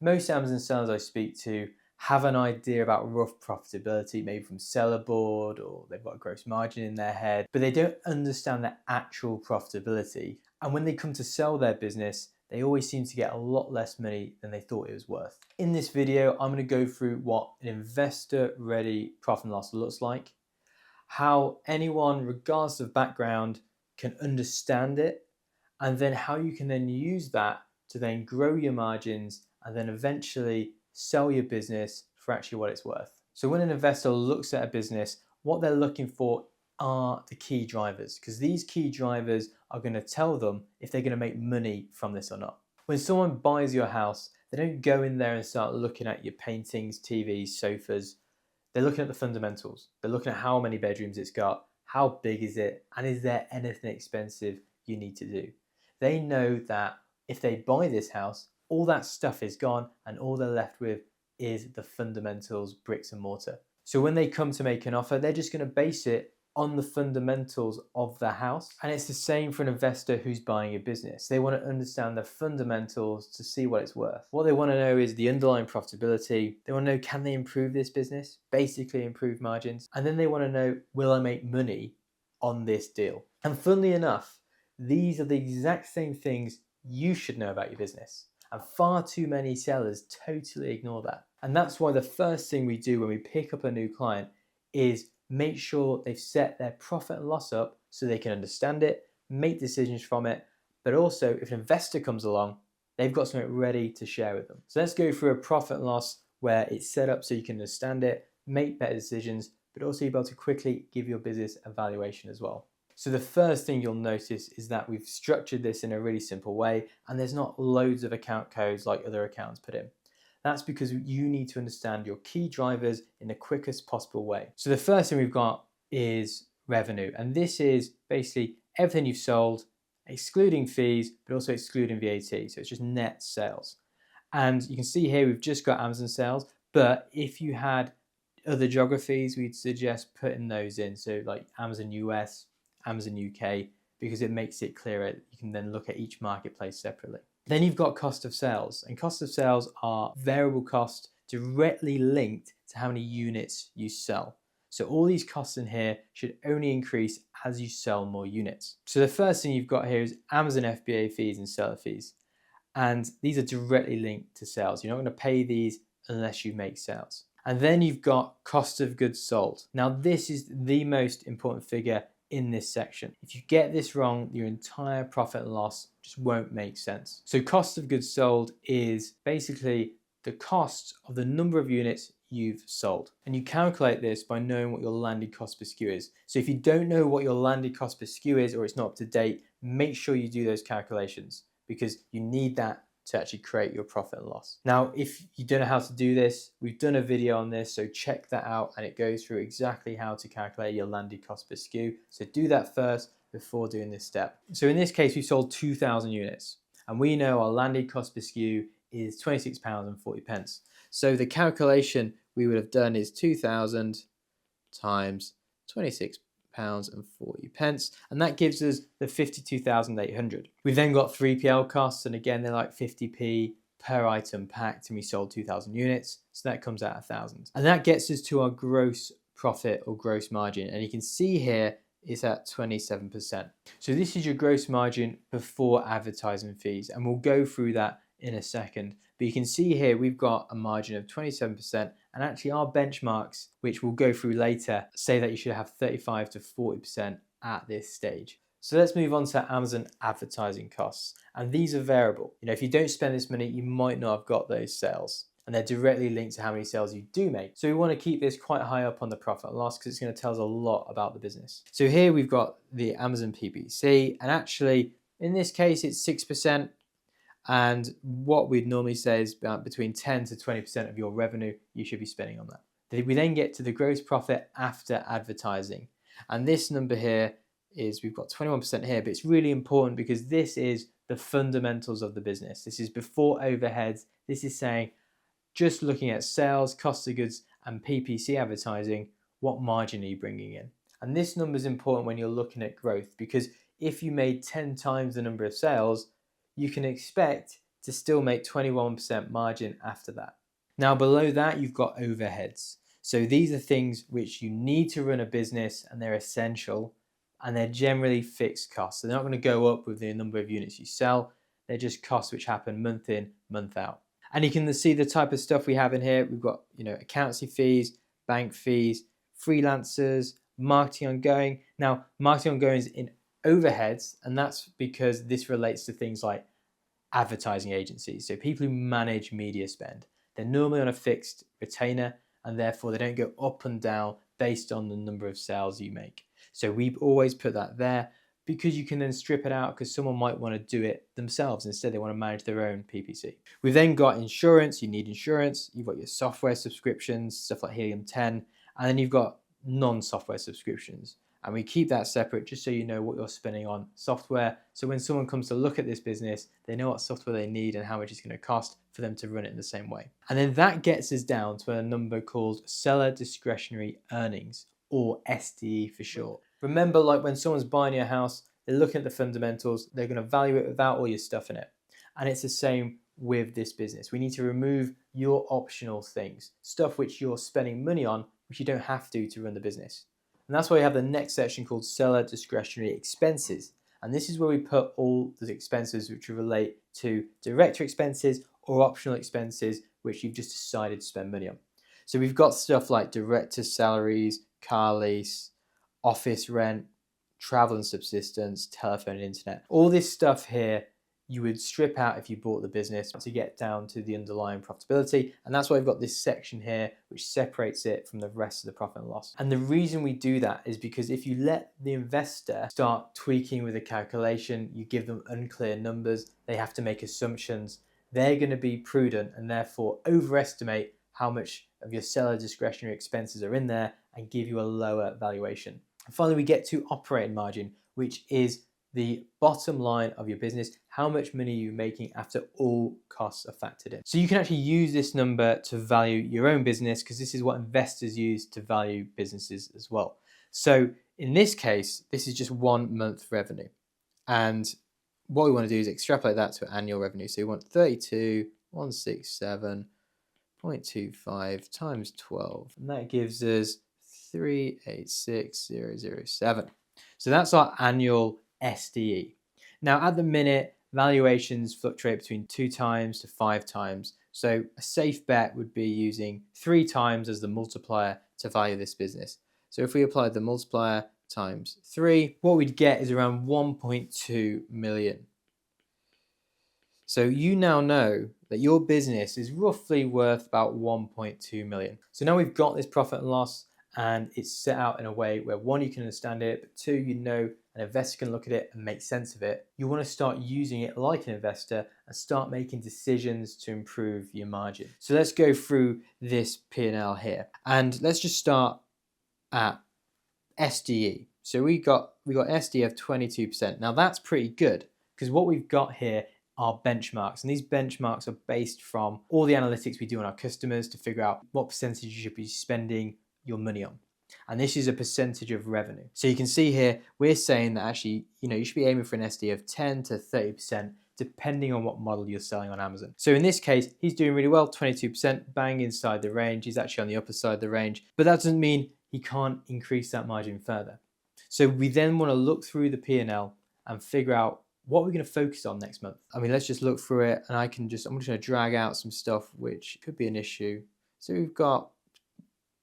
Most Amazon sellers I speak to have an idea about rough profitability, maybe from seller board, or they've got a gross margin in their head, but they don't understand the actual profitability. And when they come to sell their business, they always seem to get a lot less money than they thought it was worth. In this video, I'm going to go through what an investor-ready profit and loss looks like, how anyone, regardless of background, can understand it, and then how you can then use that to then grow your margins and then eventually sell your business for actually what it's worth. So when an investor looks at a business, what they're looking for are the key drivers, because these key drivers are going to tell them if they're going to make money from this or not. When someone buys your house, they don't go in there and start looking at your paintings, TVs, sofas. They're looking at the fundamentals. They're looking at how many bedrooms it's got, how big is it, and is there anything expensive you need to do. They know that if they buy this house, all that stuff is gone and all they're left with is the fundamentals, bricks and mortar. So when they come to make an offer, they're just going to base it on the fundamentals of the house. And it's the same for an investor who's buying a business. They want to understand the fundamentals to see what it's worth. What they want to know is the underlying profitability. They want to know, can they improve this business? Basically improve margins. And then they want to know, will I make money on this deal? And funnily enough, these are the exact same things you should know about your business. And far too many sellers totally ignore that. And that's why the first thing we do when we pick up a new client is make sure they've set their profit and loss up so they can understand it, make decisions from it, but also if an investor comes along, they've got something ready to share with them. So let's go through a profit and loss where it's set up so you can understand it, make better decisions, but also be able to quickly give your business a valuation as well. So the first thing you'll notice is that we've structured this in a really simple way, and there's not loads of account codes like other accounts put in. That's because you need to understand your key drivers in the quickest possible way. So the first thing we've got is revenue, and this is basically everything you've sold, excluding fees, but also excluding VAT. So it's just net sales. And you can see here we've just got Amazon sales, but if you had other geographies, we'd suggest putting those in. So like Amazon US, Amazon UK, because it makes it clearer. You can then look at each marketplace separately. Then you've got cost of sales, and cost of sales are variable costs directly linked to how many units you sell. So all these costs in here should only increase as you sell more units. So the first thing you've got here is Amazon FBA fees and seller fees. And these are directly linked to sales. You're not going to pay these unless you make sales. And then you've got cost of goods sold. Now this is the most important figure in this section. If you get this wrong, your entire profit and loss just won't make sense. So cost of goods sold is basically the cost of the number of units you've sold. And you calculate this by knowing what your landed cost per SKU is. So if you don't know what your landed cost per SKU is, or it's not up to date, make sure you do those calculations, because you need that to actually create your profit and loss. Now, if you don't know how to do this, we've done a video on this, so check that out, and it goes through exactly how to calculate your landed cost per SKU. So do that first before doing this step. So in this case, we sold 2,000 units, and we know our landed cost per SKU is £26.40. So the calculation we would have done is 2,000 times £26.40, and that gives us the 52,800. We've then got 3PL costs, and again they're like 50p per item packed, and we sold 2,000 units, so that comes out 1,000. And that gets us to our gross profit or gross margin, and you can see here it's at 27%. So this is your gross margin before advertising fees, and we'll go through that in a second. But you can see here we've got a margin of 27%, and actually our benchmarks, which we'll go through later, say that you should have 35 to 40% at this stage. So let's move on to Amazon advertising costs, and these are variable. You know, if you don't spend this money, you might not have got those sales, and they're directly linked to how many sales you do make. So we want to keep this quite high up on the profit and loss, because it's going to tell us a lot about the business. So here we've got the Amazon PPC, and actually in this case it's 6%. And what we'd normally say is about between 10 to 20% of your revenue you should be spending on that. We then get to the gross profit after advertising. And this number here is, we've got 21% here, but it's really important because this is the fundamentals of the business. This is before overheads. This is saying, just looking at sales, cost of goods, and PPC advertising, what margin are you bringing in? And this number is important when you're looking at growth, because if you made 10 times the number of sales, you can expect to still make 21% margin after that. Now below that, you've got overheads. So these are things which you need to run a business and they're essential and they're generally fixed costs. So they're not going to go up with the number of units you sell. They're just costs which happen month in, month out. And you can see the type of stuff we have in here. We've got, accountancy fees, bank fees, freelancers, marketing ongoing. Now, marketing ongoing is in overheads, and that's because this relates to things like advertising agencies. So people who manage media spend. They're normally on a fixed retainer, and therefore they don't go up and down based on the number of sales you make. So we always put that there because you can then strip it out because someone might want to do it themselves. Instead, they want to manage their own PPC. We've then got insurance. You need insurance. You've got your software subscriptions, stuff like Helium 10, and then you've got non-software subscriptions. And we keep that separate just so you know what you're spending on software. So when someone comes to look at this business, they know what software they need and how much it's going to cost for them to run it in the same way. And then that gets us down to a number called Seller Discretionary Earnings, or SDE for short. Remember, like when someone's buying your house, they're looking at the fundamentals, they're going to value it without all your stuff in it. And it's the same with this business. We need to remove your optional things, stuff which you're spending money on, which you don't have to run the business. And that's why we have the next section called Seller Discretionary Expenses. And this is where we put all the expenses which relate to director expenses or optional expenses which you've just decided to spend money on. So we've got stuff like director salaries, car lease, office rent, travel and subsistence, telephone and internet. All this stuff here you would strip out if you bought the business to get down to the underlying profitability. And that's why we've got this section here which separates it from the rest of the profit and loss. And the reason we do that is because if you let the investor start tweaking with a calculation, you give them unclear numbers, they have to make assumptions, they're going to be prudent and therefore overestimate how much of your seller discretionary expenses are in there and give you a lower valuation. And finally, we get to operating margin, which is the bottom line of your business. How much money are you making after all costs are factored in? So you can actually use this number to value your own business because this is what investors use to value businesses as well. So in this case, this is just 1 month revenue. And what we want to do is extrapolate that to annual revenue. So we want 32,167.25 times 12. And that gives us 386,007. So that's our annual SDE. Now at the minute, valuations fluctuate between 2 times to 5 times. So a safe bet would be using 3 times as the multiplier to value this business. So if we applied the multiplier times 3, what we'd get is around 1.2 million. So you now know that your business is roughly worth about 1.2 million. So now we've got this profit and loss and it's set out in a way where 1, you can understand it, but 2, you know an investor can look at it and make sense of it. You want to start using it like an investor and start making decisions to improve your margin. So let's go through this P&L here. And let's just start at SDE. So we got SDE of 22%. Now that's pretty good because what we've got here are benchmarks, and these benchmarks are based from all the analytics we do on our customers to figure out what percentage you should be spending your money on. And this is a percentage of revenue. So you can see here, we're saying that actually, you should be aiming for an SDE of 10 to 30%, depending on what model you're selling on Amazon. So in this case, he's doing really well, 22%, bang inside the range. He's actually on the upper side of the range, but that doesn't mean he can't increase that margin further. So we then want to look through the P&L and figure out what we're going to focus on next month. I mean, let's just look through it, and I'm just going to drag out some stuff which could be an issue. So we've got,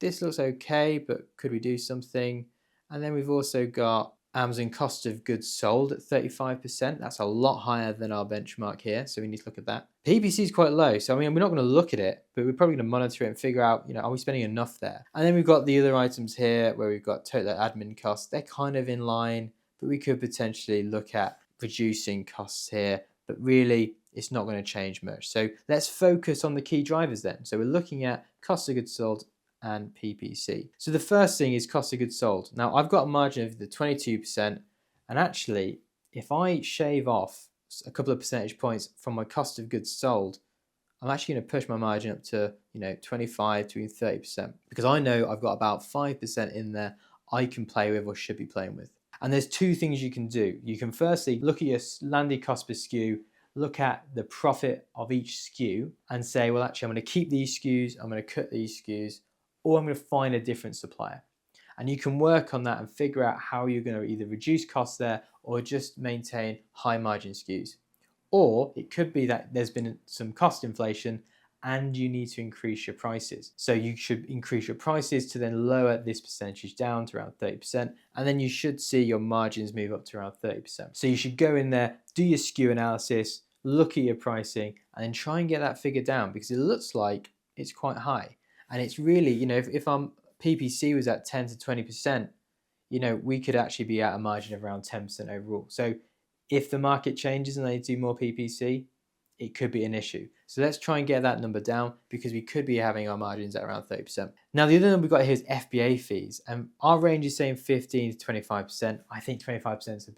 this looks okay, but could we do something? And then we've also got Amazon cost of goods sold at 35%. That's a lot higher than our benchmark here, so we need to look at that. PPC is quite low, so I mean, we're not going to look at it, but we're probably going to monitor it and figure out, are we spending enough there? And then we've got the other items here where we've got total admin costs. They're kind of in line, but we could potentially look at reducing costs here, but really it's not going to change much. So let's focus on the key drivers then. So we're looking at cost of goods sold and PPC. So the first thing is cost of goods sold. Now I've got a margin of the 22%, and actually if I shave off a couple of percentage points from my cost of goods sold, I'm actually going to push my margin up to 25 to 30%, because I know I've got about 5% in there I can play with or should be playing with. And there's 2 things you can do. You can firstly look at your landed cost per SKU, look at the profit of each SKU and say, well, actually, I'm going to keep these SKUs, I'm going to cut these SKUs, or I'm going to find a different supplier. And you can work on that and figure out how you're going to either reduce costs there or just maintain high margin SKUs. Or it could be that there's been some cost inflation and you need to increase your prices. So you should increase your prices to then lower this percentage down to around 30%. And then you should see your margins move up to around 30%. So you should go in there, do your SKU analysis, look at your pricing, and then try and get that figure down, because it looks like it's quite high. And it's really, if I'm PPC was at 10 to 20%, we could actually be at a margin of around 10% overall. So if the market changes and they do more PPC, it could be an issue. So let's try and get that number down, because we could be having our margins at around 30%. Now, the other number we've got here is FBA fees. And our range is saying 15 to 25%. I think 25% is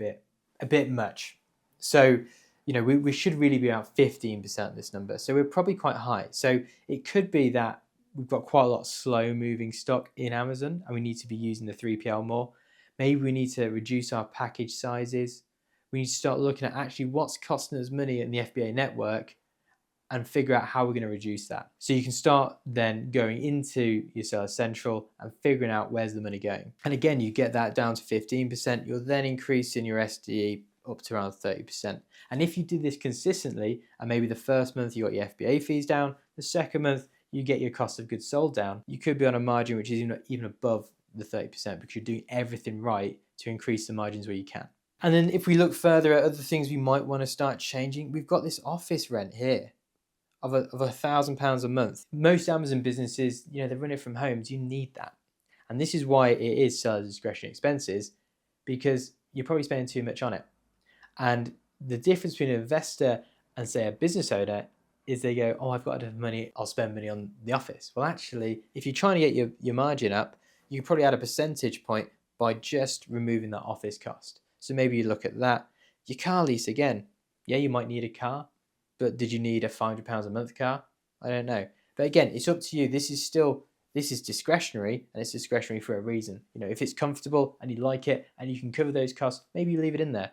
a bit much. So, we should really be around 15% this number. So we're probably quite high. So it could be that we've got quite a lot of slow moving stock in Amazon and we need to be using the 3PL more. Maybe we need to reduce our package sizes. We need to start looking at actually what's costing us money in the FBA network and figure out how we're going to reduce that. So you can start then going into your Seller Central and figuring out where's the money going. And again, you get that down to 15%, you're then increasing your SDE up to around 30%. And if you do this consistently, and maybe the first month you got your FBA fees down, the second month you get your cost of goods sold down, you could be on a margin which is even above the 30%, because you're doing everything right to increase the margins where you can. And then if we look further at other things we might want to start changing, we've got this office rent here of £1,000 a month. Most Amazon businesses, they run it from home. Do you need that? And this is why it is seller discretionary expenses, because you're probably spending too much on it. And the difference between an investor and, say, a business owner is they go, oh, I've got enough money, I'll spend money on the office. Well, actually, if you're trying to get your margin up, you can probably add a percentage point by just removing that office cost. So maybe you look at that. Your car lease, again, yeah, you might need a car, but did you need a £500 a month car? I don't know. But again, it's up to you. This is discretionary, and it's discretionary for a reason. If it's comfortable and you like it and you can cover those costs, maybe you leave it in there.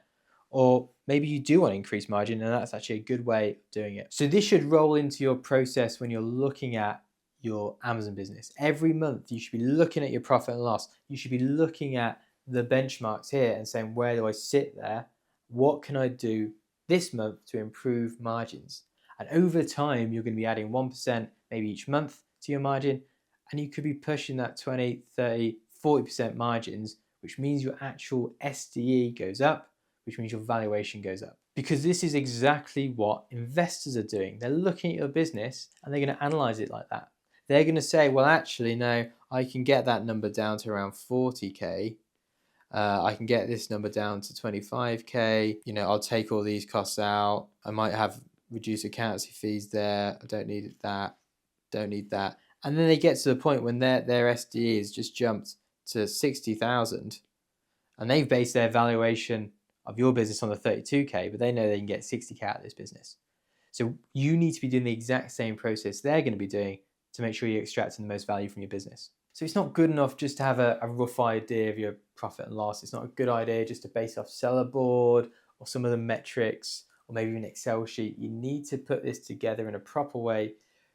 Or maybe you do want to increase margin, and that's actually a good way of doing it. So this should roll into your process when you're looking at your Amazon business. Every month, you should be looking at your profit and loss. You should be looking at the benchmarks here and saying, where do I sit there? What can I do this month to improve margins? And over time, you're going to be adding 1% maybe each month to your margin, and you could be pushing that 20, 30, 40% margins, which means your actual SDE goes up, which means your valuation goes up. Because this is exactly what investors are doing. They're looking at your business and they're going to analyze it like that. They're going to say, well, actually, no, I can get that number down to around 40K. I can get this number down to 25K. I'll take all these costs out. I might have reduced accountancy fees there. I don't need that. Don't need that. And then they get to the point when their SDE has just jumped to 60,000, and they've based their valuation of your business on the 32K, but they know they can get 60K out of this business. So you need to be doing the exact same process they're going to be doing to make sure you're extracting the most value from your business. So it's not good enough just to have a rough idea of your profit and loss. It's not a good idea just to base off seller board or some of the metrics or maybe an Excel sheet. You need to put this together in a proper way,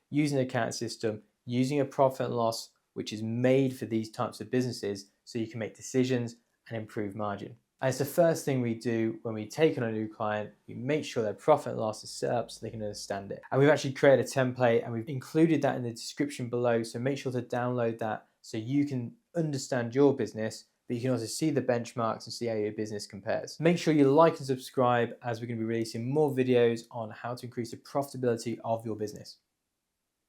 using an account system, using a profit and loss which is made for these types of businesses, so you can make decisions and improve margin. And it's the first thing we do when we take on a new client. We make sure their profit and loss is set up so they can understand it. And we've actually created a template and we've included that in the description below. So make sure to download that so you can understand your business, but you can also see the benchmarks and see how your business compares. Make sure you like and subscribe, as we're going to be releasing more videos on how to increase the profitability of your business.